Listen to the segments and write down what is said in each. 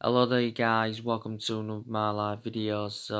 Hello there guys, welcome to one of my live videos.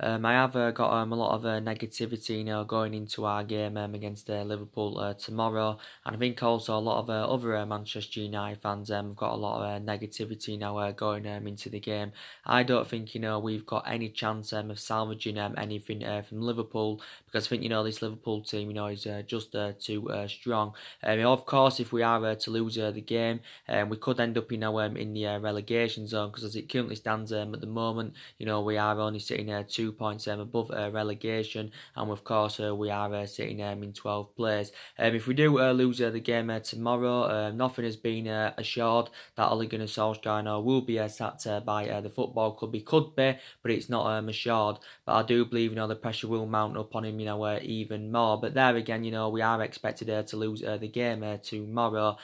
I have got a lot of negativity going into our game against Liverpool tomorrow, and I think also a lot of other Manchester United fans have got a lot of negativity now going into the game. I don't think we've got any chance of salvaging anything from Liverpool, because I think this Liverpool team is just too strong. Of course, if we are to lose the game, we could end up in the relegation zone, because as it currently stands at the moment, we are only sitting 2 points above relegation, and of course we are sitting in 12th place. If we do lose the game tomorrow, nothing has been assured that Ole Gunnar Solskjaer will be sacked by the football club. He could be, but it's not assured. But I do believe the pressure will mount up on him even more. But there again, we are expected to lose the game tomorrow.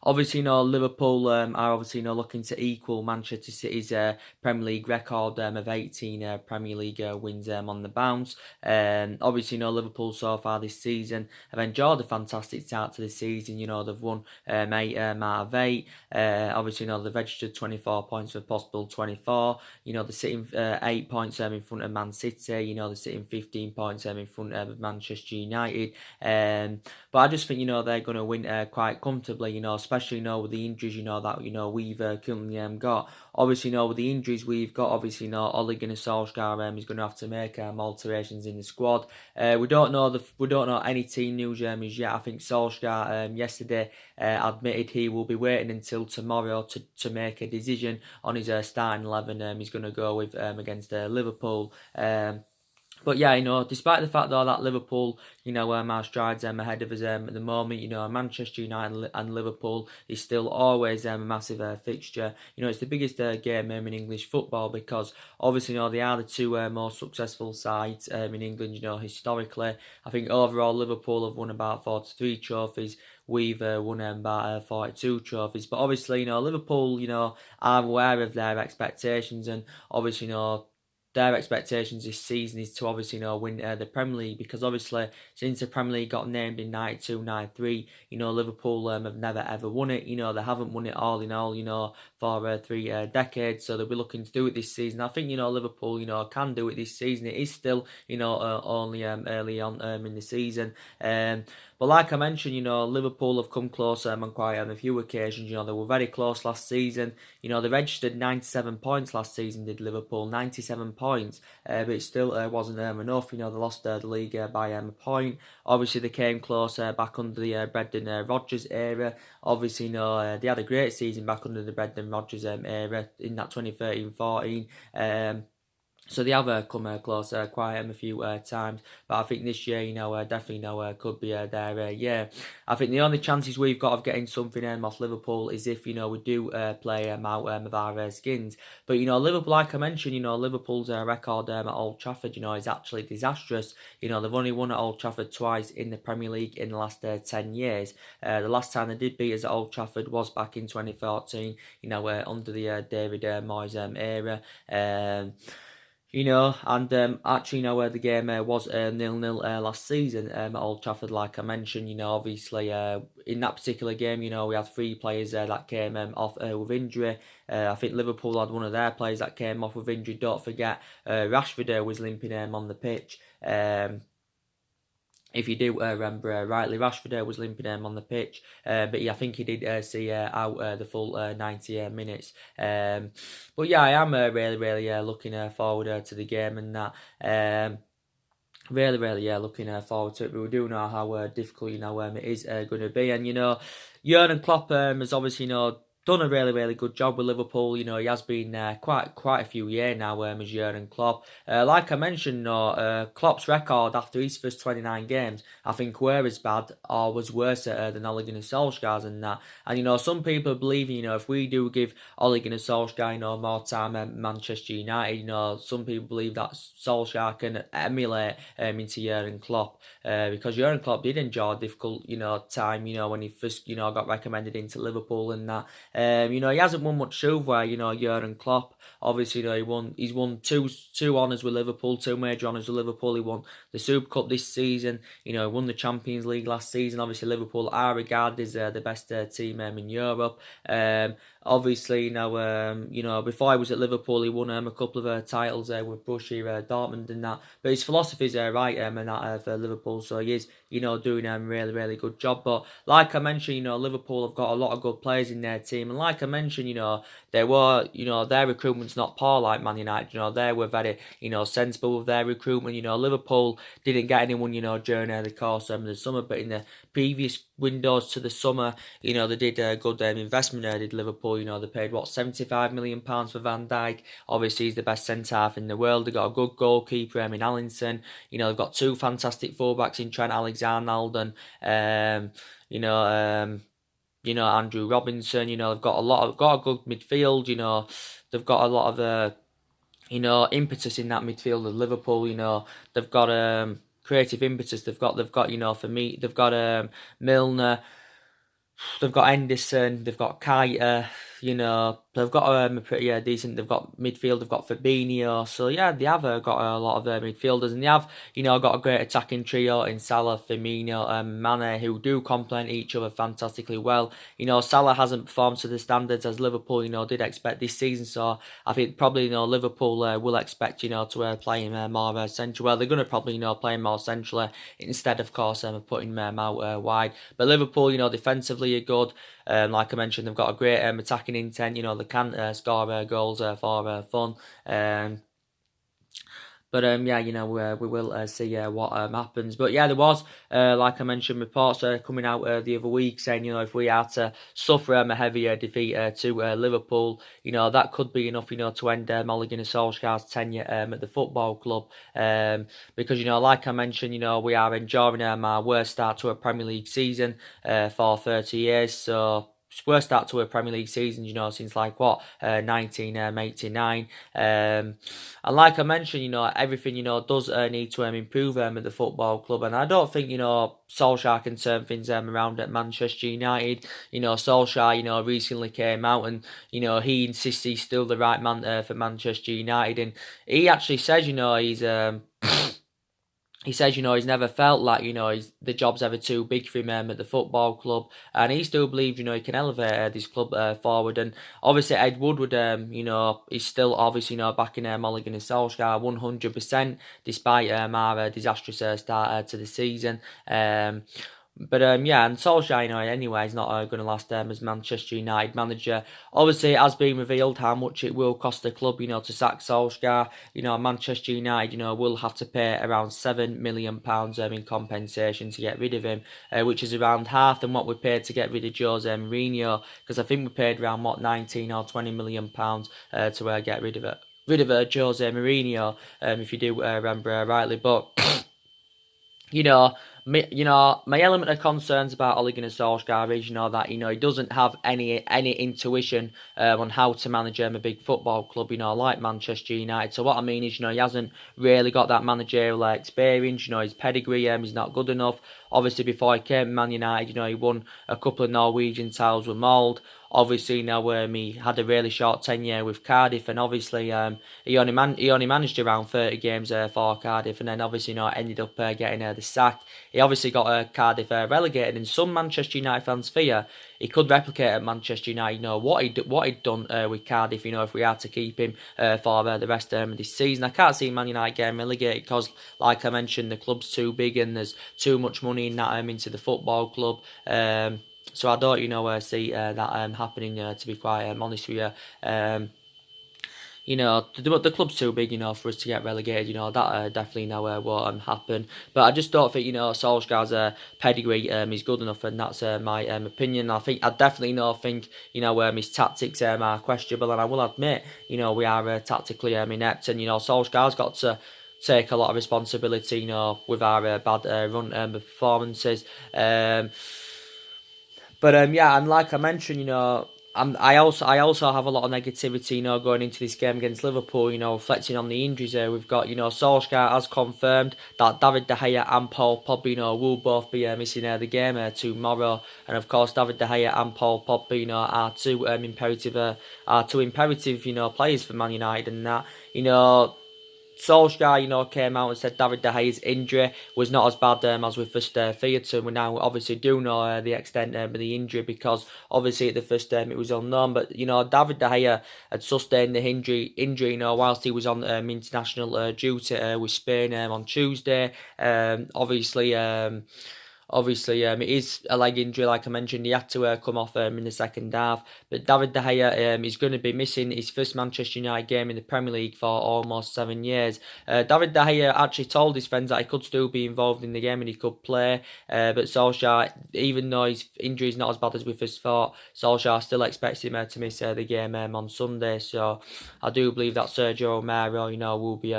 Obviously, Liverpool are obviously looking to equal Manchester City's Premier League record of 18 Premier League wins on the bounce. Obviously, Liverpool so far this season have enjoyed a fantastic start to the season. They've won 8 out of 8. Obviously, they've registered 24 points for possible 24. They're sitting 8 points in front of Man City. They're sitting 15 points in front of Manchester United. But I just think they're going to win quite comfortably. Especially with the injuries that we've currently got. Obviously, with the injuries we've got, obviously Ole Gunnar Solskjaer is going to have to make alterations in the squad. We don't know any team news as yet. I think Solskjaer yesterday admitted he will be waiting until tomorrow to make a decision on his starting 11. He's going to go with against Liverpool. But yeah, despite the fact though that Liverpool, are strides ahead of us at the moment, Manchester United and Liverpool is still always a massive fixture. It's the biggest game in English football, because obviously, they are the two most successful sides in England, historically. I think overall Liverpool have won about 43 trophies. We've won about 42 trophies. But obviously, Liverpool, are aware of their expectations, and obviously, their expectations this season is to obviously win the Premier League, because obviously since the Premier League got named in 92-93, Liverpool have never ever won it. They haven't won it all in all, for 3 decades. So they'll be looking to do it this season. I think Liverpool can do it this season. It is still only early on in the season. But like I mentioned, Liverpool have come close on quite a few occasions. They were very close last season. They registered 97 points last season, did Liverpool, 97 points. But it still wasn't enough. They lost the league by a point. Obviously, they came close back under the Brendan Rodgers era. Obviously, they had a great season back under the Brendan Rodgers era in that 2013-14. So they have come close quite a few times, but I think this year, definitely could be their year. I think the only chances we've got of getting something off Liverpool is if we do play out of our skins. But Liverpool, like I mentioned, Liverpool's record at Old Trafford, is actually disastrous. They've only won at Old Trafford twice in the Premier League in the last 10 years. The last time they did beat us at Old Trafford was back in 2014. Under the David Moyes era. Actually, where the game was 0-0 last season at Old Trafford, like I mentioned, obviously, in that particular game, we had 3 players that came off with injury. I think Liverpool had one of their players that came off with injury. Don't forget, Rashford was limping on the pitch. If you do remember rightly, Rashford was limping on the pitch, but yeah, I think he did see out the full 90 minutes. But yeah, I am really looking forward to the game and that. Really, looking forward to it. But we do know how difficult, it is going to be. And, Jurgen Klopp has obviously, done a really good job with Liverpool. He has been there quite a few years now as Jurgen Klopp. Like I mentioned, Klopp's record after his first 29 games, I think, were as bad or was worse than Ole Gunnar Solskjaer's and that. And some people believe, if we do give Ole Gunnar Solskjaer more time at Manchester United, some people believe that Solskjaer can emulate into Jurgen Klopp, because Jurgen Klopp did enjoy a difficult time, when he first got recommended into Liverpool and that. You know, he hasn't won much silverware. You know, Jurgen Klopp. Obviously, you know, he's won two honours with Liverpool, two major honours with Liverpool. He won the Super Cup this season. You know, he won the Champions League last season. Obviously, Liverpool are regarded as the best team in Europe. Obviously, you know, before he was at Liverpool, he won a couple of titles with Borussia Dortmund and that. But his philosophy is right, and that for Liverpool. So he is, you know, doing a really good job. But like I mentioned, you know, Liverpool have got a lot of good players in their team, and like I mentioned, you know, they were, you know, their recruitment's not poor like Man United. You know, they were very, you know, sensible with their recruitment. You know, Liverpool didn't get anyone, you know, during the course of the summer, but in the previous windows to the summer, you know, they did a good investment. Did Liverpool? You know, they paid what, £75 million for Van Dijk. Obviously, he's the best centre half in the world. They got a good goalkeeper in Allinson. You know, they've got two fantastic fullbacks in Trent Alexander-Arnold and you know, Andrew Robinson. You know, they've got a good midfield. You know, they've got a lot of you know, impetus in that midfield of Liverpool. You know, they've got creative impetus. They've got you know, for me, they've got Milner. They've got Henderson, they've got Keita, you know, they've got a pretty decent, they've got midfield, they've got Fabinho, so yeah, they have got a lot of midfielders, and they have, you know, got a great attacking trio in Salah, Firmino and Mane, who do complement each other fantastically well. You know, Salah hasn't performed to the standards as Liverpool, you know, did expect this season, so I think probably, you know, Liverpool will expect, you know, to play him more central. Well, they're going to probably, you know, play him more centrally instead, of course, putting him out wide. But Liverpool, you know, defensively are good. Like I mentioned, they've got a great attacking intent. You know, they can score goals for fun. But yeah, you know, we will see what happens. But yeah, there was, like I mentioned, reports coming out the other week saying, you know, if we are to suffer a heavy defeat to Liverpool, you know, that could be enough, you know, to end Ole Gunnar Solskjaer's tenure at the football club. Because, you know, like I mentioned, you know, we are enjoying our worst start to a Premier League season for 30 years. So worst start to a Premier League season, you know, since like what, 1989. And like I mentioned, you know, everything, you know, does need to improve at the football club. And I don't think, you know, Solskjaer can turn things around at Manchester United. You know, Solskjaer, you know, recently came out and, you know, he insists he's still the right man for Manchester United. And he actually says, you know, he says, you know, he's never felt like, you know, the job's ever too big for him at the football club. And he still believes, you know, he can elevate this club forward. And obviously, Ed Woodward, you know, he's still obviously, you know, backing Ole Gunnar Solskjaer 100%, despite our disastrous start to the season. But yeah, and Solskjaer, you know, anyway, is not going to last as Manchester United manager. Obviously, it has been revealed how much it will cost the club, you know, to sack Solskjaer. You know, Manchester United, you know, will have to pay around £7 million in compensation to get rid of him, which is around half than what we paid to get rid of Jose Mourinho, because I think we paid around, what, 19 or £20 million to get rid of it. Jose Mourinho, if you do remember rightly, but you know, my element of concerns about Ole Gunnar Solskjaer is, you know, that, you know, he doesn't have any intuition on how to manage a big football club, you know, like Manchester United. So what I mean is, you know, he hasn't really got that managerial experience. You know, his pedigree is not good enough. Obviously, before he came to Man United, you know, he won a couple of Norwegian titles with Mould. Obviously, now he had a really short tenure with Cardiff, and obviously he only managed around 30 games for Cardiff, and then obviously, you know, ended up getting the sack. He obviously got Cardiff relegated, and some Manchester United fans fear he could replicate at Manchester United. You know what he'd done with Cardiff. You know, if we had to keep him for the rest of this season, I can't see Man United getting relegated because, like I mentioned, the club's too big and there's too much money in that into the football club. So I don't, you know, see that happening. To be quite honest with you. You know, the club's too big, you know, for us to get relegated. You know, that definitely now won't happen. But I just don't think, you know, Solskjaer's pedigree is good enough, and that's my opinion. I definitely think, you know, his tactics are questionable, and I will admit, you know, we are tactically inept, and, you know, Solskjaer's got to take a lot of responsibility, you know, with our bad run performances. But yeah, and like I mentioned, you know, I also have a lot of negativity, going into this game against Liverpool. Reflecting on the injuries there, we've got, Solskjaer has confirmed that David De Gea and Paul Pogba, will both be missing the game tomorrow, and of course David De Gea and Paul Pogba, are two imperative, players for Man United, and that, Solskjaer, came out and said David De Gea's injury was not as bad as we first feared. So we now obviously do know the extent of the injury, because obviously at the first it was unknown. But David De Gea had sustained the injury, whilst he was on international duty with Spain on Tuesday. Obviously, it is a leg injury, like I mentioned. He had to come off in the second half. But David De Gea is going to be missing his first Manchester United game in the Premier League for almost 7 years. David De Gea actually told his friends that he could still be involved in the game and he could play. But Solskjaer, even though his injury is not as bad as we first thought, Solskjaer still expects him to miss the game on Sunday. So I do believe that Sergio Romero, will be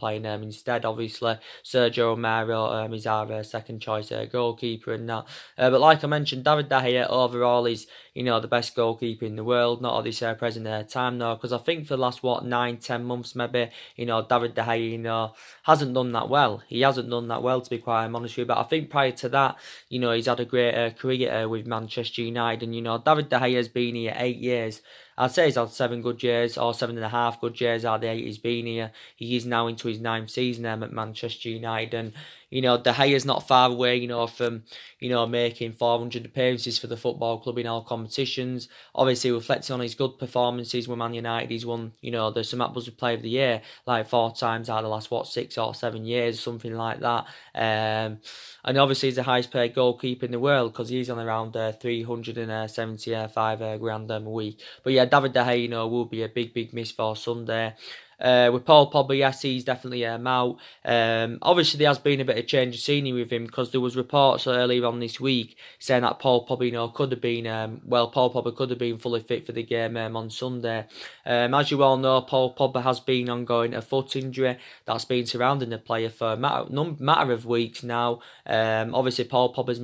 playing instead. Obviously, Sergio Romero is our second choice goalkeeper and that. But like I mentioned, David De Gea overall is, the best goalkeeper in the world, not at this present time though, because I think for the last 9-10 months maybe, David De Gea, hasn't done that well. He hasn't done that well, to be quite honest with you. But I think prior to that, he's had a great career with Manchester United, and David De Gea has been here 8 years. I'd say he's had 7 good years, or 7.5 good years out of the 8 he's been here. He is now into his 9th season at Manchester United, and De Gea's not far away, from making 400 appearances for the football club in all competitions. Obviously, reflecting on his good performances with Man United, he's won, the SMAP Buzzer Player of the Year like 4 times out of the last 6 or 7 years, something like that. And obviously, he's the highest paid goalkeeper in the world, because he's on around 375 grand a week. But yeah, David De Gea, will be a big miss for Sunday. With Paul Pogba, yes, he's definitely out. Obviously, there has been a bit of change of scenery with him, because there was reports earlier on this week saying that Paul Pogba, could have been, Paul Pogba could have been fully fit for the game on Sunday. As you all know, Paul Pogba has been ongoing a foot injury that's been surrounding the player for a matter of weeks now. Obviously, Paul Pogba has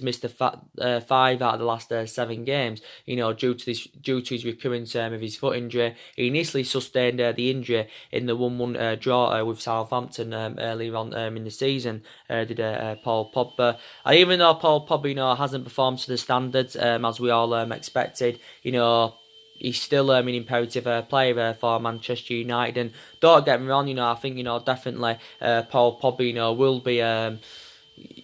missed 5 out of the last 7 games. Due to his recurrence of his foot injury. He initially sustained the injury in the 1-1 draw with Southampton earlier on in the season. Did Paul Pogba. And even though Paul Pogba, hasn't performed to the standards as we all expected, he's still an imperative player for Manchester United. And don't get me wrong, I think definitely Paul Pogba will be.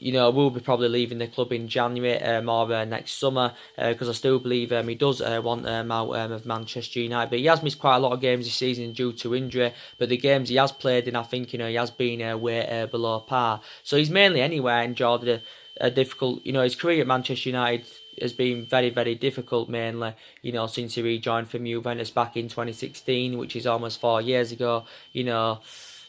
Will be probably leaving the club in January or next summer, because I still believe he does want out of Manchester United. But he has missed quite a lot of games this season due to injury. But the games he has played in, I think he has been way below par. So he's mainly enjoyed a difficult, his career at Manchester United has been very difficult, mainly since he rejoined from Juventus back in 2016, which is almost 4 years ago.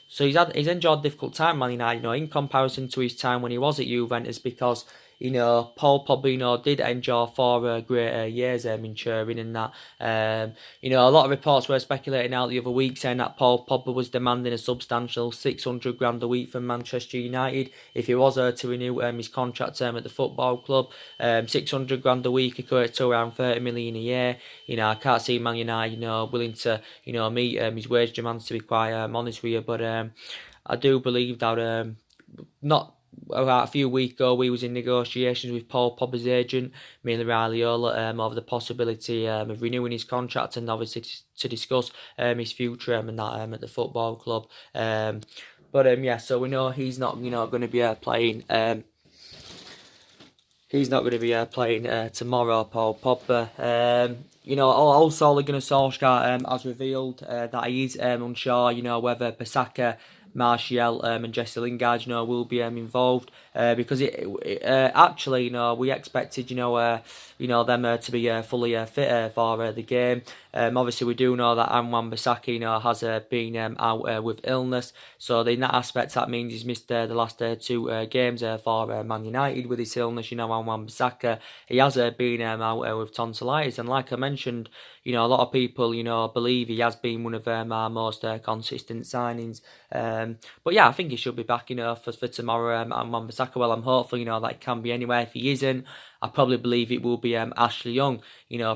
So he's enjoyed a difficult time, Man United, in comparison to his time when he was at Juventus, because Paul Pogba, did enjoy 4 great years in Turin and that. A lot of reports were speculating out the other week saying that Paul Pogba was demanding a substantial 600 grand a week from Manchester United if he was to renew his contract at the football club. 600 grand a week equates to around 30 million a year. I can't see Man United, willing to, meet his wage demands, to be quite honest with you. But I do believe that not about a few weeks ago, we was in negotiations with Paul Pogba's agent, Mila Raiola, over the possibility of renewing his contract, and obviously to discuss his future and that at the football club. Yeah, so we know he's not going to be playing. He's not going to be playing tomorrow, Paul Pogba. Also Ole Gunnar Solskjaer has revealed that he is unsure, whether Bissaka, Martial and Jesse Lingard, will be involved, because actually, we expected, them to be fully fit for the game. Obviously, we do know that Anwan Bissaka, has been out with illness, so in that aspect, that means he's missed the last 2 games for Man United with his illness. Anwan Bissaka, he has been out with tonsillitis, and like I mentioned, a lot of people, believe he has been one of our most consistent signings. But yeah, I think he should be back, for tomorrow. And Wan-Bissaka, well, I'm hopeful, that it can be anyway. If he isn't, I probably believe it will be Ashley Young,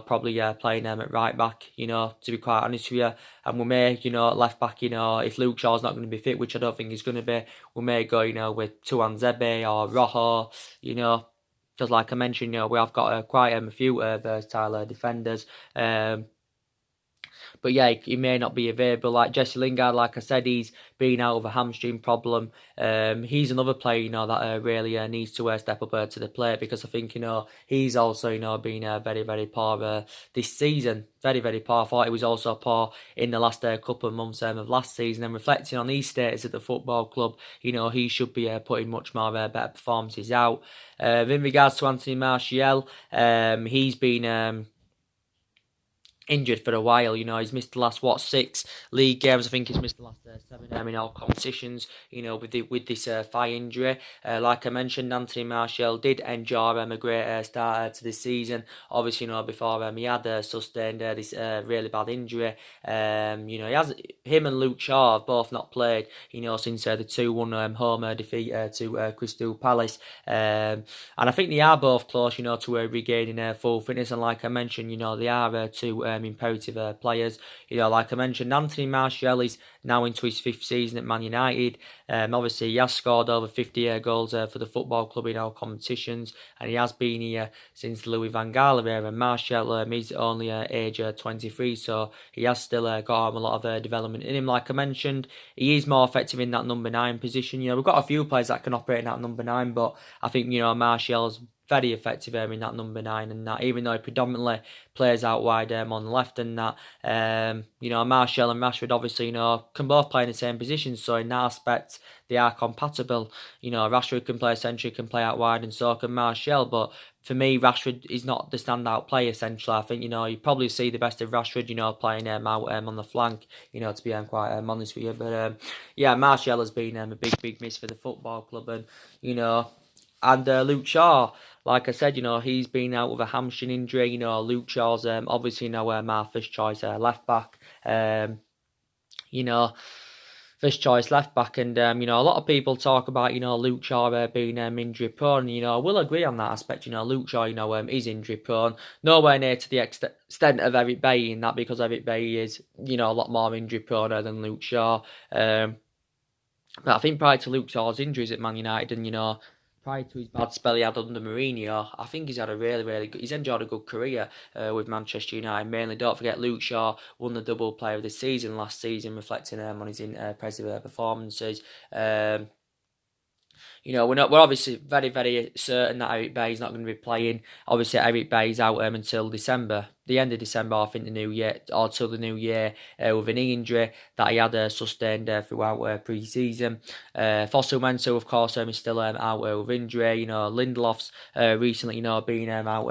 probably playing at right back, to be quite honest with you. And we may, left back, if Luke Shaw's not going to be fit, which I don't think he's going to be, we may go, with Tuanzebe or Rojo, because like I mentioned, we have got quite a few versatile defenders. But yeah, he may not be available. Like Jesse Lingard, like I said, he's been out of a hamstring problem. He's another player, that really needs to step up to the plate, because I think, he's also, been very, very poor this season. Very, very poor. I thought he was also poor in the last couple of months of last season. And reflecting on his status at the football club, he should be putting much more better performances out. In regards to Anthony Martial, he's been injured for a while. He's missed the last 6 league games. I think he's missed the last 7 in all competitions, with this thigh injury. Like I mentioned, Anthony Martial did enjoy a great start to this season. Obviously, before he had sustained this really bad injury. Him and Luke Shaw have both not played, since the 2-1 home defeat to Crystal Palace. And I think they are both close, to regaining full fitness. And like I mentioned, they are two imperative players. Like I mentioned, Anthony Martial is now into his 5th season at Man United. Obviously, he has scored over 50 goals for the football club in all competitions, and he has been here since the Louis van Gaal era. Martial is only age 23, so he has still got a lot of development in him. Like I mentioned, he is more effective in that number 9 position. We've got a few players that can operate in that number 9, but I think, Martial's very effective in that number 9, and that even though he predominantly plays out wide on the left, and that Martial and Rashford obviously can both play in the same position, so in that aspect they are compatible. Rashford can play central, can play out wide, and so can Martial. But for me, Rashford is not the standout player essentially. I think you probably see the best of Rashford playing out on the flank, to be quite honest with you. But yeah, Martial has been a big miss for the football club, and and Luke Shaw, like I said, he's been out with a hamstring injury. Luke Shaw's obviously my first choice left back. First choice left back, and a lot of people talk about Luke Shaw being injury prone. I will agree on that aspect. Luke Shaw is injury prone, nowhere near to the extent of Eric Bailly in that, because Eric Bailly is a lot more injury prone than Luke Shaw. But I think prior to Luke Shaw's injuries at Man United, and prior to his bad spell he had under Mourinho, I think he's had a really good, he's enjoyed a good career with Manchester United. Mainly, don't forget, Luke Shaw won the double player of the season last season, reflecting on his impressive performances. We're obviously very, very certain that Eric Bailly's not going to be playing. Obviously, Eric Bailly's out until December, the end of December, I think the new year, or till the new year, with an knee injury that he had sustained throughout pre-season. Fosu-Mensah, of course, is still out with injury. Lindelof's recently, been out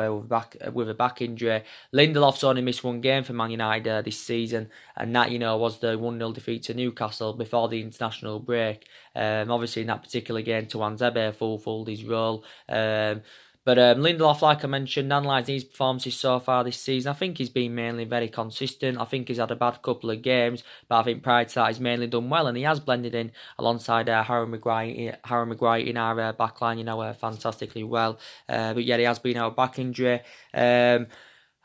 with a back injury. Lindelof's only missed 1 game for Man United this season, and that, was the 1-0 defeat to Newcastle before the international break. Obviously, in that particular game, Tuanzebe fulfilled his role. But Lindelof, like I mentioned, analysing his performances so far this season, I think he's been mainly very consistent. I think he's had a bad couple of games, but I think prior to that he's mainly done well, and he has blended in alongside Harry Maguire in our backline, fantastically well. But yeah, he has been out of back injury.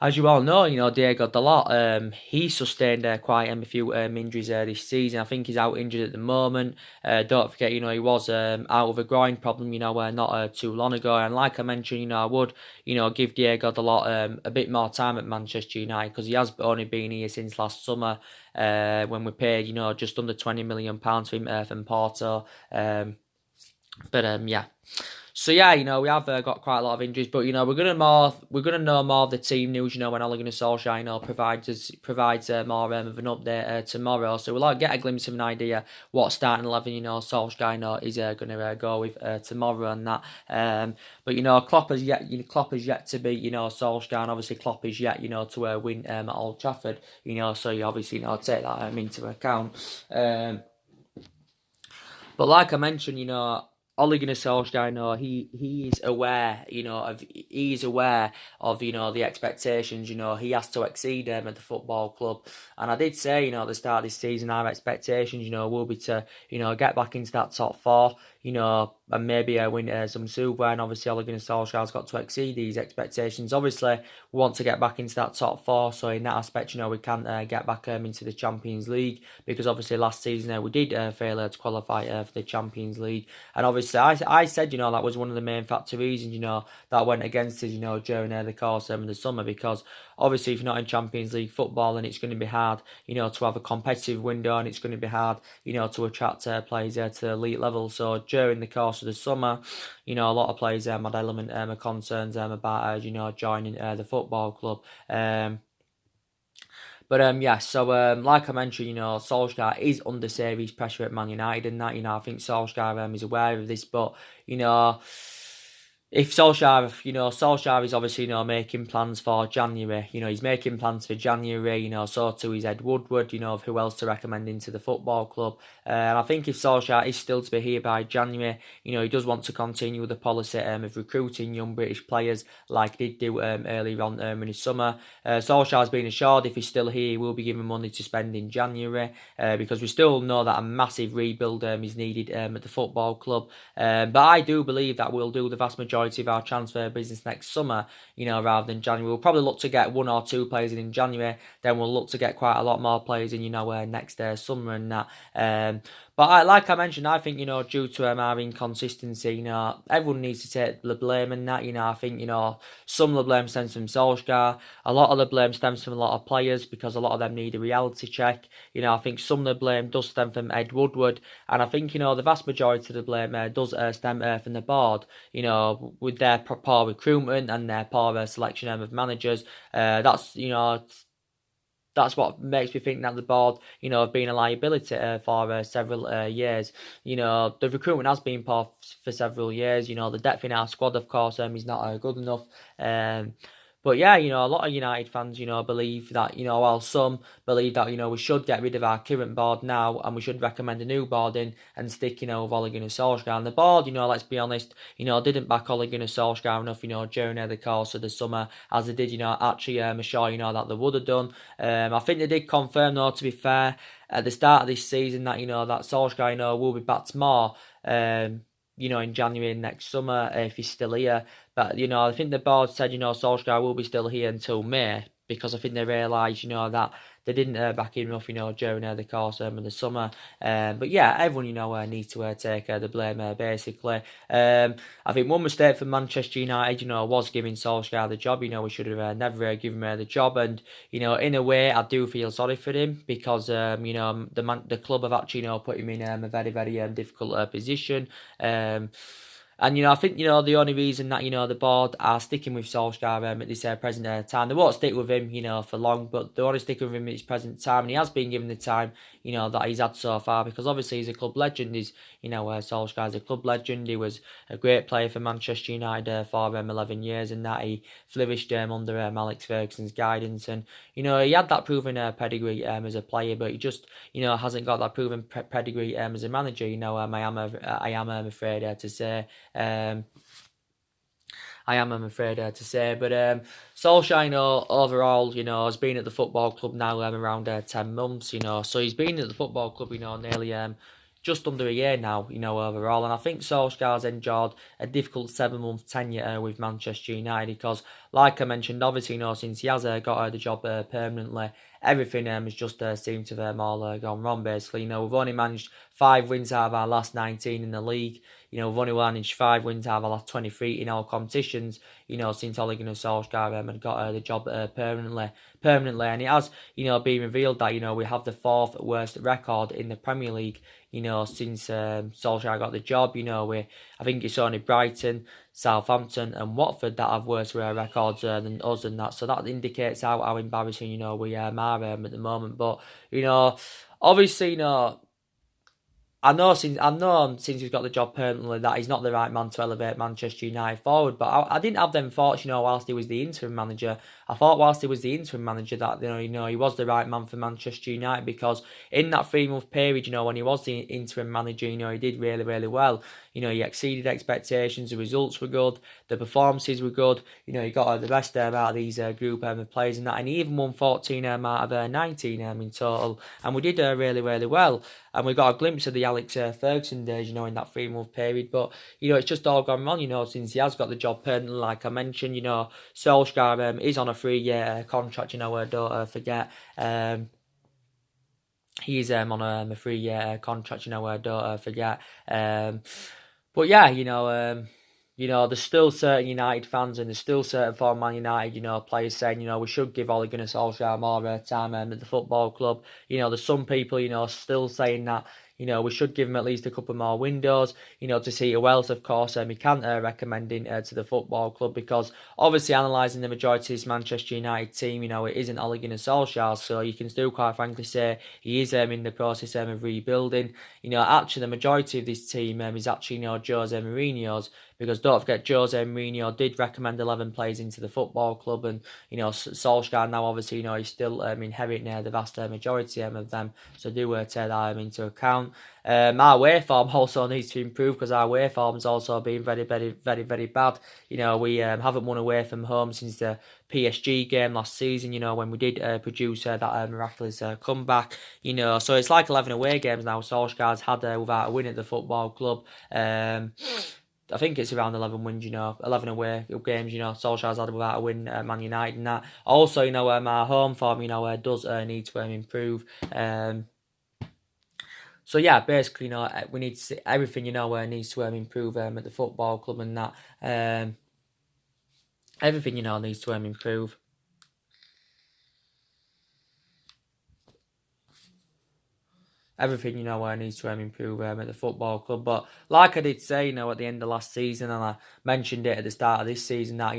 As you all know, Diego Dalot, he sustained quite a few injuries this season. I think he's out injured at the moment. Don't forget, he was out with a groin problem, not too long ago. And like I mentioned, I would, give Diego Dalot a bit more time at Manchester United, because he has only been here since last summer, when we paid, just under £20 million for him from Porto. Yeah. So yeah, we have got quite a lot of injuries, but we're gonna know more of the team news, when Ole Gunnar Solskjaer provides more of an update tomorrow. So we'll get a glimpse of an idea what starting 11 Solskjaer is gonna go with tomorrow and that. But Klopp has yet to be Solskjaer, and obviously Klopp is yet to win at Old Trafford. So you obviously take that into account. But like I mentioned, Ole Gunnar Solskjaer, he is aware, he's aware of, the expectations. He has to exceed them at the football club. And I did say, at the start of this season, our expectations, will be to, get back into that top four, and maybe win some Super. And obviously, Ole Gunnar Solskjaer's got to exceed these expectations. Obviously, we want to get back into that top four. So in that aspect, we can't get back into the Champions League, because obviously last season we did fail to qualify for the Champions League. And obviously, I said, that was one of the main factor reasons, that went against us, during the course of the summer, because obviously, if you're not in Champions League football, then it's going to be hard, to have a competitive window, and it's going to be hard, to attract players to the elite level. So during the course of the summer, a lot of players had element of concerns about, joining the football club. But yeah, so like I mentioned, Solskjaer is under serious pressure at Man United, and that, I think Solskjaer is aware of this. But if Solskjaer is obviously, making plans for January. He's making plans for January. So too is Ed Woodward. Of who else to recommend into the football club. And I think if Solskjaer is still to be here by January, he does want to continue with the policy of recruiting young British players like he did do earlier on in the summer. Solskjaer's been assured if he's still here, he will be given money to spend in January, because we still know that a massive rebuild is needed at the football club. But I do believe that we'll do the vast majority of our transfer business next summer, rather than January. We'll probably look to get one or two players in January, then we'll look to get quite a lot more players in, next summer and that. But like I mentioned, I think, due to our inconsistency, everyone needs to take the blame and that. I think, some of the blame stems from Solskjaer. A lot of the blame stems from a lot of players, because a lot of them need a reality check. I think some of the blame does stem from Ed Woodward. And I think, the vast majority of the blame does stem from the board, with their poor recruitment and their poor selection of managers. That's what makes me think that the board, have been a liability for several years. The recruitment has been poor for several years. The depth in our squad, of course, is not good enough. But yeah, a lot of United fans, believe that, while some believe that, we should get rid of our current board now, and we should recommend a new board in and stick, with Ole Gunnar Solskjaer. And the board, let's be honest, didn't back Ole Gunnar Solskjaer enough, during the course of the summer, as they did, actually assure, that they would have done. I think they did confirm, though, to be fair, at the start of this season, that, that Solskjaer, will be back tomorrow. In January next summer, if he's still here. But, I think the board said, Solskjaer will be still here until May, because I think they realised, that they didn't back him enough, during the course of the summer. But yeah, everyone, needs to take the blame, basically. I think one mistake for Manchester United, was giving Solskjaer the job. We should have never given him the job. And, in a way, I do feel sorry for him, because, the club have actually, put him in a very, very difficult position. And, I think, the only reason that, the board are sticking with Solskjaer at this present time, they won't stick with him, for long, but they want to stick with him at this present time, and he has been given the time, that he's had so far, because obviously he's a club legend. He's, Solskjaer's a club legend. He was a great player for Manchester United for 11 years, and that he flourished under Alex Ferguson's guidance. And, he had that proven pedigree as a player, but he just, hasn't got that proven pedigree as a manager. I am afraid to say. I'm afraid to say. But Solskjaer, overall, has been at the football club now around 10 months, so he's been at the football club, nearly just under a year now, overall. And I think Solskjaer's enjoyed a difficult 7-month tenure with Manchester United, because, like I mentioned, obviously, since he has got the job permanently, everything has just seemed to have all gone wrong, basically. We've only managed 5 wins out of our last 19 in the league. We've only managed 5 wins out of our last 23 in all competitions, since Ole Gunnar Solskjaer had got the job permanently. And it has, been revealed that, we have the 4th worst record in the Premier League, since Solskjaer got the job. I think it's only Brighton, Southampton and Watford that have worse records than us and that. So that indicates how embarrassing, we are at the moment. But, obviously, I know since he's got the job permanently that he's not the right man to elevate Manchester United forward. But I didn't have them thoughts, whilst he was the interim manager. I thought whilst he was the interim manager that he was the right man for Manchester United, because in that 3 month period, when he was the interim manager, he did really, really well. He exceeded expectations. The results were good. The performances were good. He got the best out of these group of players and that, and he even won 14 out of 19 in total, and we did really, really well. And we got a glimpse of the Alex Ferguson days, in that 3 month period. But, it's just all gone wrong, since he has got the job permanently, like I mentioned. Solskjaer is on a 3-year contract, don't forget. He's on a 3-year contract, don't forget. But yeah, there's still certain United fans and there's still certain former Man United, players saying, we should give Ole Gunnar Solskjaer more time at the football club. There's some people, still saying that, we should give him at least a couple more windows, to see who else, of course, he can't recommend to the football club, because obviously analysing the majority of this Manchester United team, it isn't Ole Gunnar Solskjaer, so you can still quite frankly say he is in the process of rebuilding. Actually the majority of this team is actually, Jose Mourinho's, because don't forget, Jose Mourinho did recommend 11 players into the football club, and Solskjaer now obviously he's still inheriting the vast majority of them, so do take that into account. Our away form also needs to improve, because our away form's also been very, very, very, very bad. We haven't won away from home since the PSG game last season, when we did produce that miraculous comeback. So it's like 11 away games now Solskjaer's had without a win at the football club. I think it's around 11 wins, 11 away games, Solskjaer's had without a win at Man United and that. Also, our home form, does need to improve. So yeah, basically, we need to see everything, needs to improve at the football club and that. Everything, needs to improve. Everything, needs to improve at the football club. But like I did say, at the end of last season, and I mentioned it at the start of this season, that,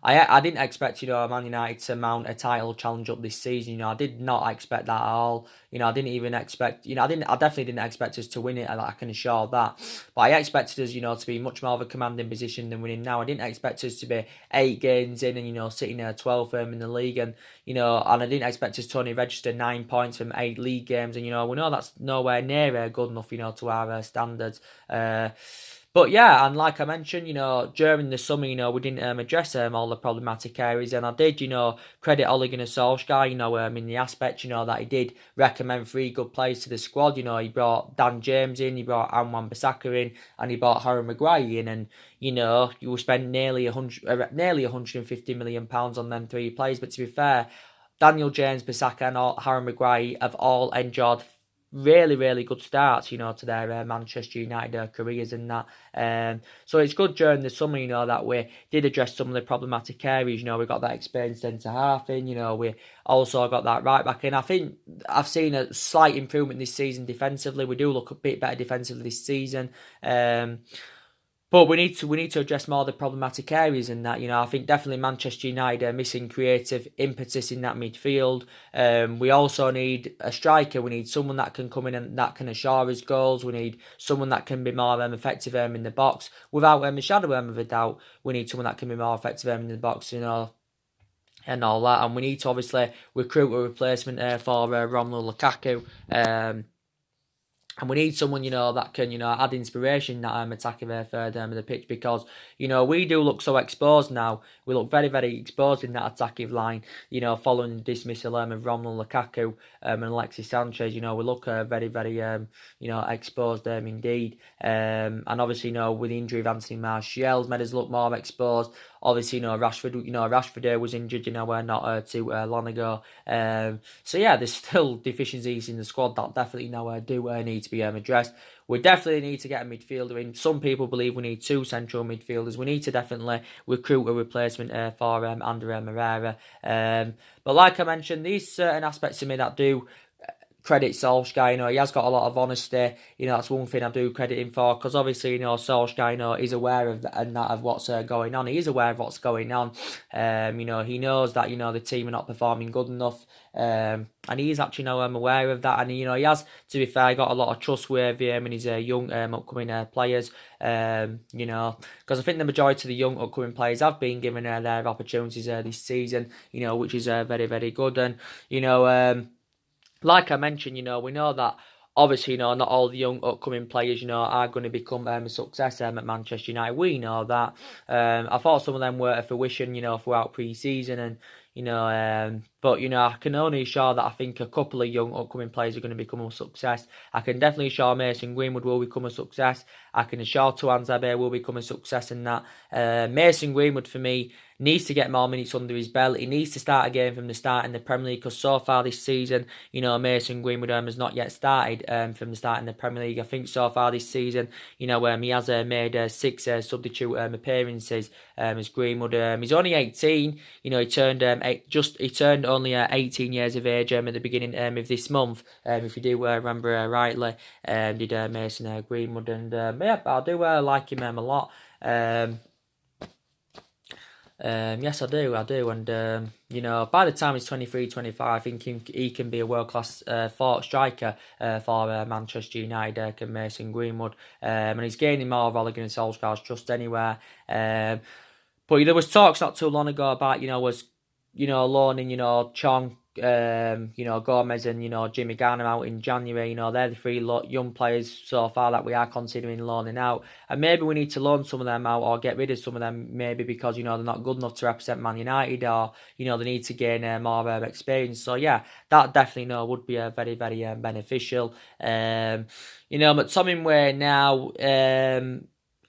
I didn't expect, Man United to mount a title challenge up this season. I did not expect that at all. I didn't even expect, I definitely didn't expect us to win it, I can assure that. But I expected us, to be much more of a commanding position than winning now. I didn't expect us to be 8 games in and, sitting there 12th in the league. And, and I didn't expect us to only register 9 points from 8 league games. And, we know that's nowhere near good enough, to our standards. But yeah, and like I mentioned, during the summer, we didn't address all the problematic areas, and I did, credit Ole Gunnar Solskjaer, in the aspect, that he did recommend 3 good players to the squad. He brought Dan James in, he brought Wan-Bissaka in, and he brought Harry Maguire in, and you spent nearly £150 million on them 3 players. But to be fair, Daniel James, Bissaka, and Harry Maguire have all enjoyed really, really good starts, to their Manchester United careers and that. So it's good during the summer, that we did address some of the problematic areas. We got that experienced centre half in, we also got that right back in. I think I've seen a slight improvement this season defensively. We do look a bit better defensively this season. But we need to address more of the problematic areas in that. I think definitely Manchester United are missing creative impetus in that midfield. We also need a striker. We need someone that can come in and that can assure us goals. We need someone that can be more effective in the box. Without a shadow of a doubt, we need someone that can be more effective in the box, and all that. And we need to obviously recruit a replacement for Romelu Lukaku. And we need someone, that can, add inspiration that attacking third of the pitch, because, we do look so exposed now. We look very, very exposed in that attacking line, following the dismissal of Romelu Lukaku and Alexis Sanchez. We look very, very, exposed indeed. And obviously, with the injury of Anthony Martial's made us look more exposed. Obviously, Rashford was injured, not too long ago. So yeah, there's still deficiencies in the squad that definitely do need to be addressed. We definitely need to get a midfielder in. Some people believe we need 2 central midfielders. We need to definitely recruit a replacement for Ander Herrera. But like I mentioned, these certain aspects of me that do credit Solskjaer. You know, he has got a lot of honesty. You know, that's one thing I do credit him for, because obviously, you know, Solskjaer, you know, is aware of that and that of what's going on. He is aware of what's going on. You know, he knows that, you know, the team are not performing good enough. And he is actually now aware of that, and you know, he has, to be fair, got a lot of trust with him and his young upcoming players. You know, because I think the majority of the young upcoming players have been given their opportunities this season. You know, which is very, very good. And you know, like I mentioned, you know, we know that obviously, you know, not all the young upcoming players, you know, are going to become a success at Manchester United. We know that. I thought some of them were a fruition, you know, throughout pre-season, and you know, but you know, I can only assure that I think a couple of young upcoming players are going to become a success. I can definitely assure Mason Greenwood will become a success. I can assure Tuan Zabe will become a success in that. Mason Greenwood, for me, needs to get more minutes under his belt. He needs to start a game from the start in the Premier League, because so far this season, you know, Mason Greenwood has not yet started from the start in the Premier League. I think so far this season, you know, he has made 6 substitute appearances as Greenwood. He's only 18. You know, he turned only 18 years of age at the beginning of this month. If you do remember rightly, did Mason Greenwood, and yeah, I do like him a lot. Yes, I do, and you know, by the time he's 23, 25, I think he can be a world-class striker for Manchester United, can Mason Greenwood, and he's gaining more of Ole Gunnar Solskjaer's trust anywhere. But there was talks not too long ago about, you know, loaning, you know, Chong, you know, Gomez and, you know, Jimmy Garner out in January. You know, they're the 3 young players so far that we are considering loaning out. And maybe we need to loan some of them out or get rid of some of them, maybe because, you know, they're not good enough to represent Man United, or, you know, they need to gain more experience. So, yeah, that definitely, you know, would be very, very beneficial. You know, McTominay now,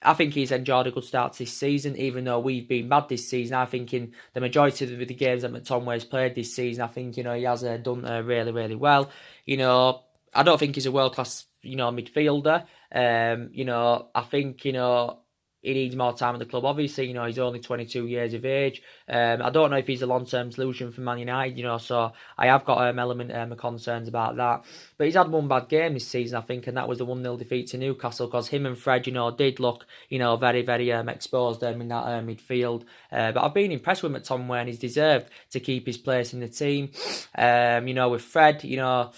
I think he's enjoyed a good start to this season, even though we've been bad this season. I think in the majority of the games that McTominay's played this season, I think, you know, he has done really, really well. You know, I don't think he's a world-class, you know, midfielder. You know, I think, you know, he needs more time at the club. Obviously, you know, he's only 22 years of age. I don't know if he's a long-term solution for Man United, you know, so I have got element of concerns about that. But he's had one bad game this season, I think, and that was the 1-0 defeat to Newcastle, because him and Fred, you know, did look, you know, very, very exposed in that midfield. But I've been impressed with McTominay, and he's deserved to keep his place in the team. You know, with Fred, you know,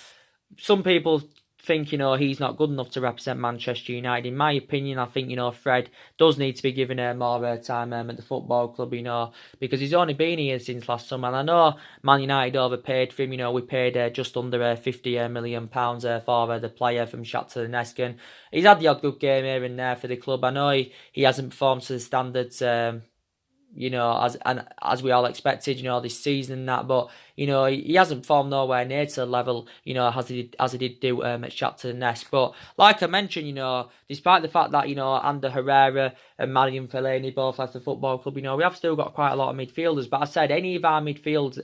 some people think, you know, he's not good enough to represent Manchester United. In my opinion, I think, you know, Fred does need to be given more time at the football club, you know, because he's only been here since last summer. And I know Man United overpaid for him. You know, we paid just under £50 million for the player from Shakhtar Donetsk. And he's had the odd good game here and there for the club. I know he hasn't performed to the standards, you know, as we all expected, you know, this season and that, but you know, he hasn't performed nowhere near to the level, you know, as he did do at Shakhtar Donetsk. But like I mentioned, you know, despite the fact that, you know, Ander Herrera and Marian Fellaini both left the football club, you know, we have still got quite a lot of midfielders. But I said any of our current midfielders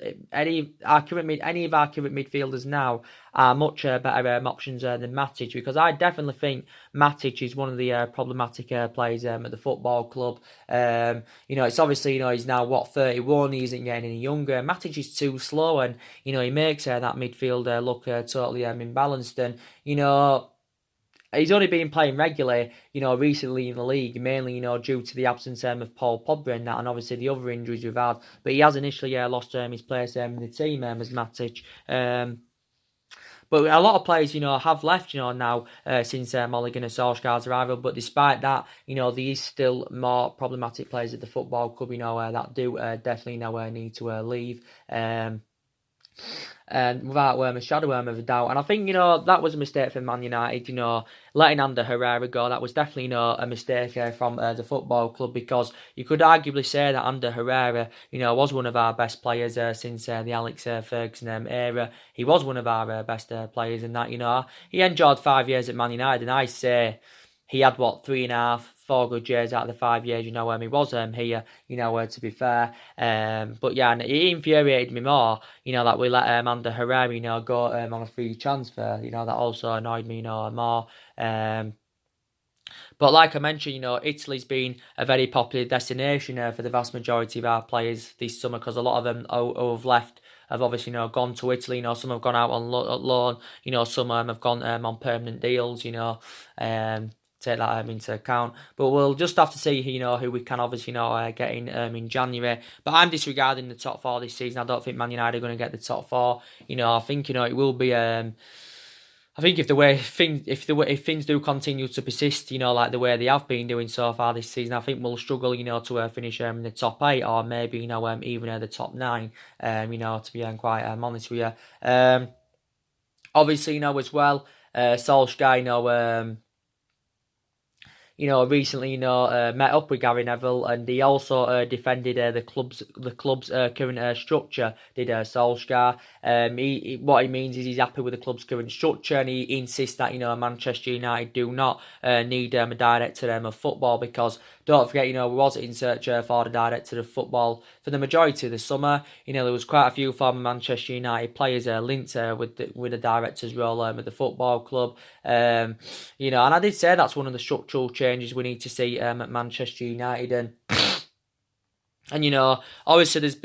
now are much better options than Matic, because I definitely think Matic is one of the problematic players at the football club. You know, it's obviously, you know, he's now 31, he isn't getting any younger. Matic is too slow, and you know, he makes that midfield look totally imbalanced. And you know, he's only been playing regularly, you know, recently in the league, mainly, you know, due to the absence of Paul Pogba and that, and obviously the other injuries we've had. But he has initially lost his place in the team as Matic. But a lot of players, you know, have left, you know, now since Ole Gunnar Solskjaer's arrival. But despite that, you know, there is still more problematic players at the football club, you know, that do definitely need to leave. And without a shadow of a doubt. And I think, you know, that was a mistake for Man United, you know, letting Ander Herrera go. That was definitely, you know, a mistake from the football club, because you could arguably say that Ander Herrera, you know, was one of our best players since the Alex Ferguson era. He was one of our best players in that, you know. He enjoyed 5 years at Man United, and I say he had, 3.5, 4 good years out of the 5 years, you know, he was here, you know, to be fair. But yeah, and it infuriated me more, you know, that we let Ander Herrera, you know, go on a free transfer. You know, that also annoyed me, you know, more. But like I mentioned, Italy's been a very popular destination for the vast majority of our players this summer, because a lot of them who have left have obviously gone to Italy. Some have gone out on loan. Some have gone on permanent deals. Take that into account. But we'll just have to see who we can obviously get in January. But I'm disregarding the top four this season. I don't think Man United are going to get the top four. I think it will be. I think if things do continue to persist, like the way they have been doing so far this season, I think we'll struggle, to finish in the top eight, or maybe even the top nine. To be quite honest with you. Obviously, as well, Solskjaer, recently, met up with Gary Neville, and he also defended the club's current structure. Did Solskjaer? What he means is he's happy with the club's current structure, and he insists that Manchester United do not need a director of football, because don't forget, we was in search for the director of football for the majority of the summer. There was quite a few former Manchester United players linked with the director's role at the football club. And I did say that's one of the structural changes we need to see at Manchester United. And obviously there's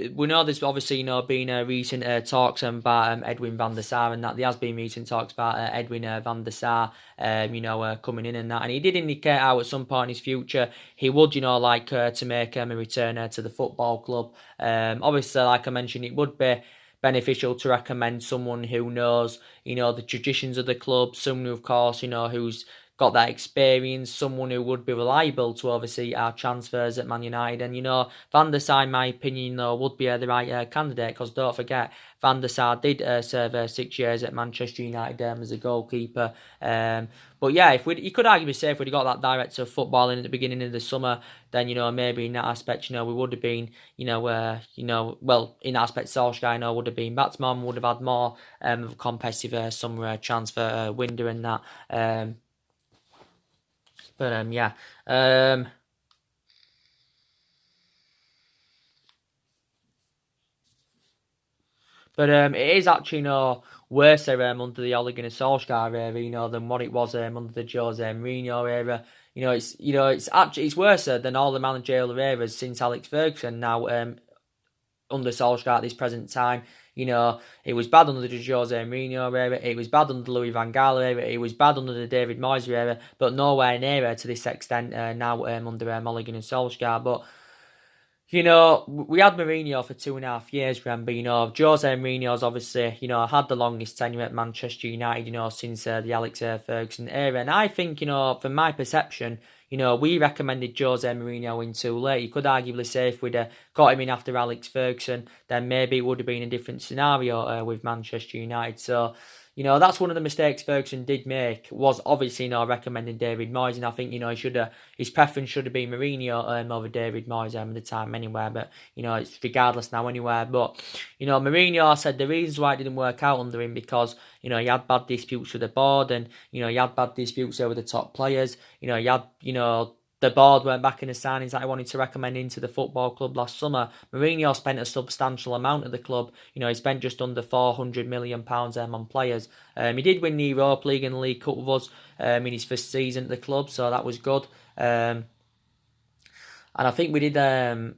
obviously been recent talks about Edwin van der Sar, and that there has been recent talks about Edwin van der Sar coming in, and that, and he did indicate how at some point in his future he would like to make a return to the football club. Obviously, like I mentioned, it would be beneficial to recommend someone who knows the traditions of the club, someone who, of course, who's got that experience, someone who would be reliable to oversee our transfers at Man United. And, Van der Sar, in my opinion, would be the right candidate, because don't forget, Van der Sar did serve 6 years at Manchester United as a goalkeeper. But yeah, you could arguably say if we'd got that director of football in at the beginning of the summer, then maybe in that aspect, we would have been, well, in that aspect, Solskjaer, would have been batsman, would have had more of a competitive summer transfer window and that. But yeah. But it is actually worse under the Ole Gunnar Solskjaer era, than what it was under the Jose Mourinho era. It's worse than all the managerial eras since Alex Ferguson. Now under Solskjaer at this present time. It was bad under the Jose Mourinho era, it was bad under the Louis van Gaal era, it was bad under the David Moyes era, but nowhere near to this extent now under Ole Gunnar Solskjaer. But we had Mourinho for 2.5 years, remember, Jose Mourinho's obviously, had the longest tenure at Manchester United, since the Alex Ferguson era. And I think, from my perception, we recommended Jose Mourinho in too late. You could arguably say if we'd got him in after Alex Ferguson, then maybe it would have been a different scenario with Manchester United. So, that's one of the mistakes Ferguson did make, was obviously recommending David Moyes, and I think his preference should have been Mourinho over David Moyes at the time anyway. But it's regardless now anyway. But Mourinho said the reasons why it didn't work out under him, because he had bad disputes with the board, and he had bad disputes with the top players. He had the board weren't backing the signings that he wanted to recommend into the football club last summer. Mourinho spent a substantial amount of the club. He spent just under £400 million on players. He did win the Europa League and the League Cup with us in his first season at the club, so that was good. And I think we did... then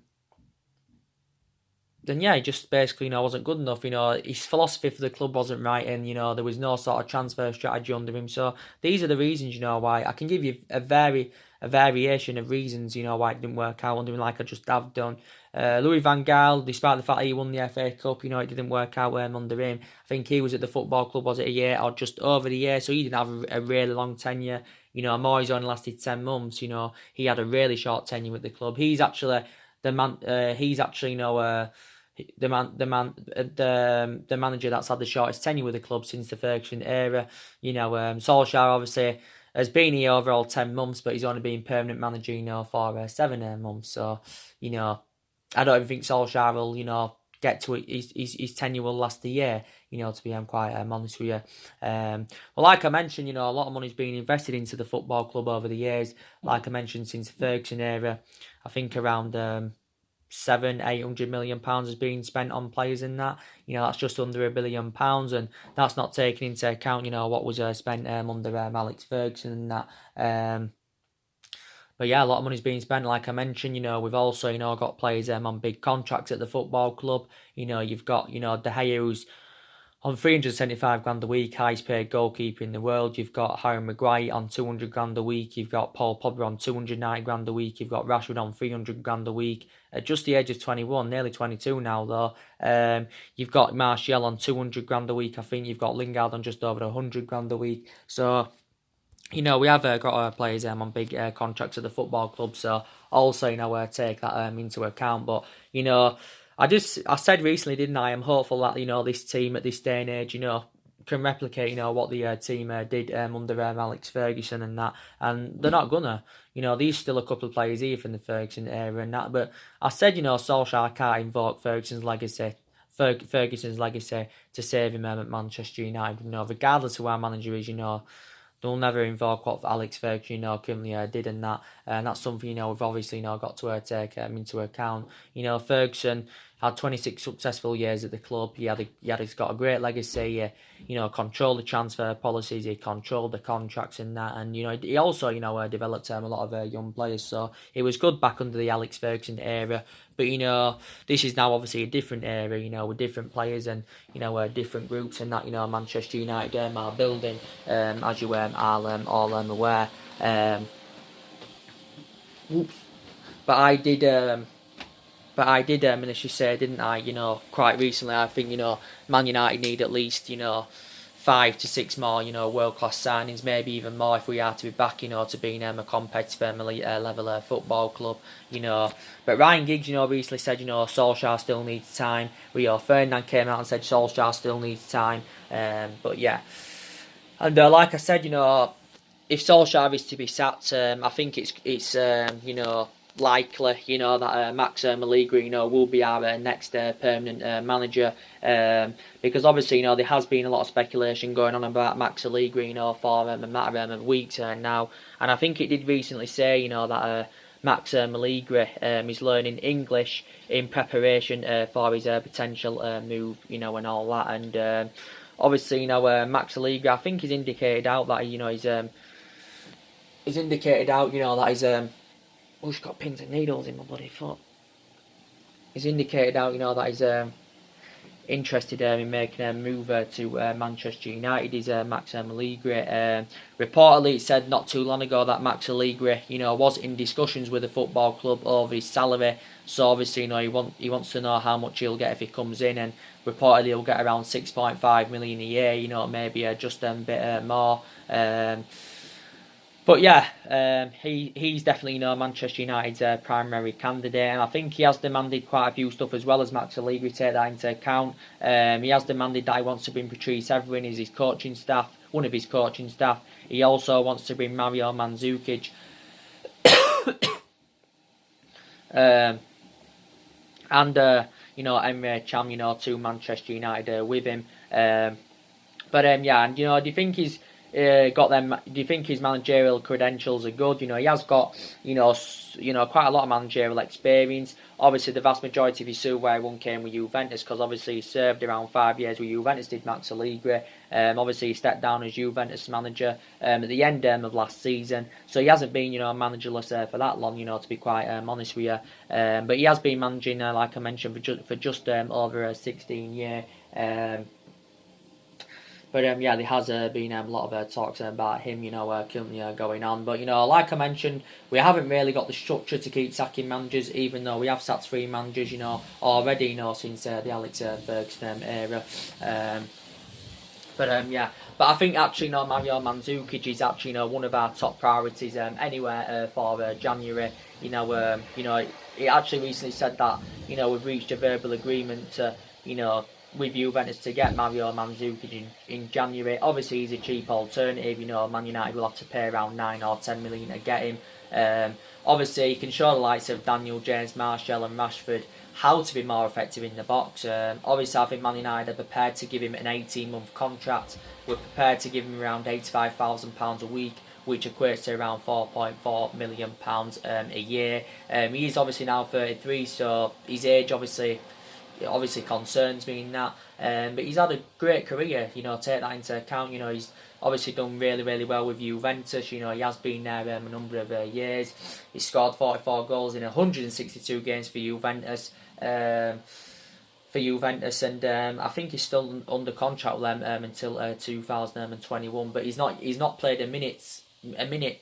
yeah, he just basically wasn't good enough. His philosophy for the club wasn't right, and there was no sort of transfer strategy under him. So these are the reasons why. I can give you a variation of reasons why it didn't work out under him, like I just have done. Louis van Gaal, despite the fact that he won the FA Cup, it didn't work out under him. I think he was at the football club, was it a year or just over the year, so he didn't have a really long tenure. Moyes only lasted 10 months. He had a really short tenure with the club. He's actually the man. The manager that's had the shortest tenure with the club since the Ferguson era. Solskjaer obviously has been here overall 10 months, but he's only been permanent manager, for 7 months. So, I don't even think Solskjaer will, get to it. His tenure will last a year, to be quite honest with you. Well, like I mentioned, a lot of money's been invested into the football club over the years. Like I mentioned, since the Ferguson era, I think around 700-800 million pounds has been spent on players in that. That's just under £1 billion, and that's not taking into account, what was spent under Alex Ferguson and that. But yeah, a lot of money's being spent. Like I mentioned, we've also, got players on big contracts at the football club. You've got, De Gea, who's on 375 grand a week, highest paid goalkeeper in the world. You've got Harry Maguire on 200 grand a week. You've got Paul Pogba on 290 grand a week. You've got Rashford on 300 grand a week. At just the age of 21, nearly 22 now though. You've got Martial on 200 grand a week. I think you've got Lingard on just over 100 grand a week. So, we have got our players on big contracts at the football club, so also, take that into account. But, I said recently, didn't I? I'm hopeful that, this team at this day and age, can replicate, what the team did under Alex Ferguson and that. And they're not gonna. There's still a couple of players here from the Ferguson era and that. But I said, Solskjaer can't invoke Ferguson's legacy to save him at Manchester United. Regardless of who our manager is, they'll never invoke what Alex Ferguson, currently did and that. And that's something, we've obviously, got to take into account. Ferguson had 26 successful years at the club. He's got a great legacy. Controlled the transfer policies. He controlled the contracts and that. And, he also, developed a lot of young players. So it was good back under the Alex Ferguson era. But, this is now obviously a different era, with different players and, different groups and that, Manchester United are building, as you are all aware. But I did initially say, didn't I, quite recently, I think, Man United need at least, 5 to 6 more, world-class signings, maybe even more if we are to be back, to being a competitive elite level football club, But Ryan Giggs, recently said, Solskjaer still needs time. Rio Ferdinand came out and said Solskjaer still needs time. But yeah. And like I said, if Solskjaer is to be sacked, I think it's likely, that Max Allegri, will be our next permanent manager, because obviously, there has been a lot of speculation going on about Max Allegri, for a matter of weeks now, and I think it did recently say, that Max Allegri is learning English in preparation for his potential move, and all that, and obviously, Max Allegri, I think he's indicated out that he's oh, she's got pins and needles in my bloody foot. He's indicated out, that he's interested in making a move to Manchester United. He's Max Allegri. Reportedly, it said not too long ago that Max Allegri, was in discussions with the football club over his salary. So obviously, he wants to know how much he'll get if he comes in, and reportedly he'll get around 6.5 million a year. Maybe just a bit more. But yeah, he's definitely Manchester United's primary candidate, and I think he has demanded quite a few stuff as well as Max Allegri. Take that into account. He has demanded that he wants to bring Patrice Evra as his coaching staff, one of his coaching staff. He also wants to bring Mario Mandzukic, and Emre Can, to Manchester United with him. But yeah, and do you think he's got them? Do you think his managerial credentials are good? He has got quite a lot of managerial experience. Obviously, the vast majority of his Super one came with Juventus, because obviously he served around 5 years with Juventus. Did Max Allegri? Obviously he stepped down as Juventus manager at the end of last season, so he hasn't been managerless for that long. To be quite honest with you, but he has been managing, like I mentioned, for just over 16 years. But yeah, there has been a lot of talks about him, currently going on. But like I mentioned, we haven't really got the structure to keep sacking managers, even though we have sacked 3 managers, already, since the Alex Ferguson era. Yeah, but I think actually, Mario Mandzukic is actually, one of our top priorities anywhere for January. He actually recently said that we've reached a verbal agreement to with Juventus to get Mario Mandzukic in January. Obviously, he's a cheap alternative. Man United will have to pay around 9 or 10 million to get him. Obviously, he can show the likes of Daniel James, Martial and Rashford how to be more effective in the box. Obviously, I think Man United are prepared to give him an 18-month contract. We're prepared to give him around £85,000 a week, which equates to around £4.4 million a year. He is obviously now 33, so his age obviously it obviously concerns me in that. But he's had a great career, take that into account. He's obviously done really, really well with Juventus. He has been there a number of years. He scored 44 goals in 162 games for Juventus. And I think he's still under contract with them until 2021. But he's not played a minute.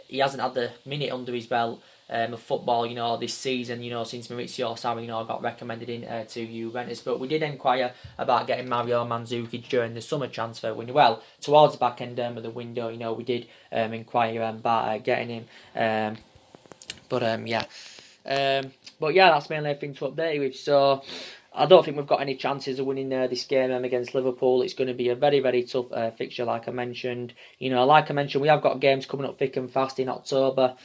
He hasn't had the minute under his belt of football, this season, since Maurizio Sarri, got recommended in to Juventus. But we did inquire about getting Mario Mandzukic during the summer transfer window. Well, towards the back end of the window, we did inquire about getting him. But yeah, that's mainly everything to update you with. So I don't think we've got any chances of winning this game against Liverpool. It's going to be a very, very tough fixture, like I mentioned. We have got games coming up thick and fast in October.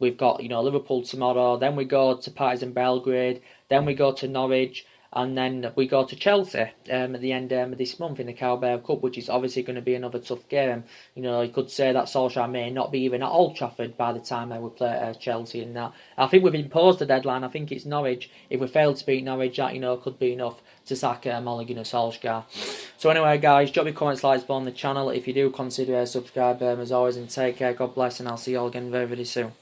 We've got, Liverpool tomorrow. Then we go to Partizan Belgrade. Then we go to Norwich. And then we go to Chelsea at the end of this month in the Carabao Cup, which is obviously going to be another tough game. You could say that Solskjaer may not be even at Old Trafford by the time we play Chelsea and that. I think we've imposed the deadline. I think it's Norwich. If we fail to beat Norwich, that could be enough to sack Ole Gunnar Solskjaer. So anyway, guys, drop your comments, likes on the channel. If you do, consider subscribe as always, and take care. God bless, and I'll see you all again very, very soon.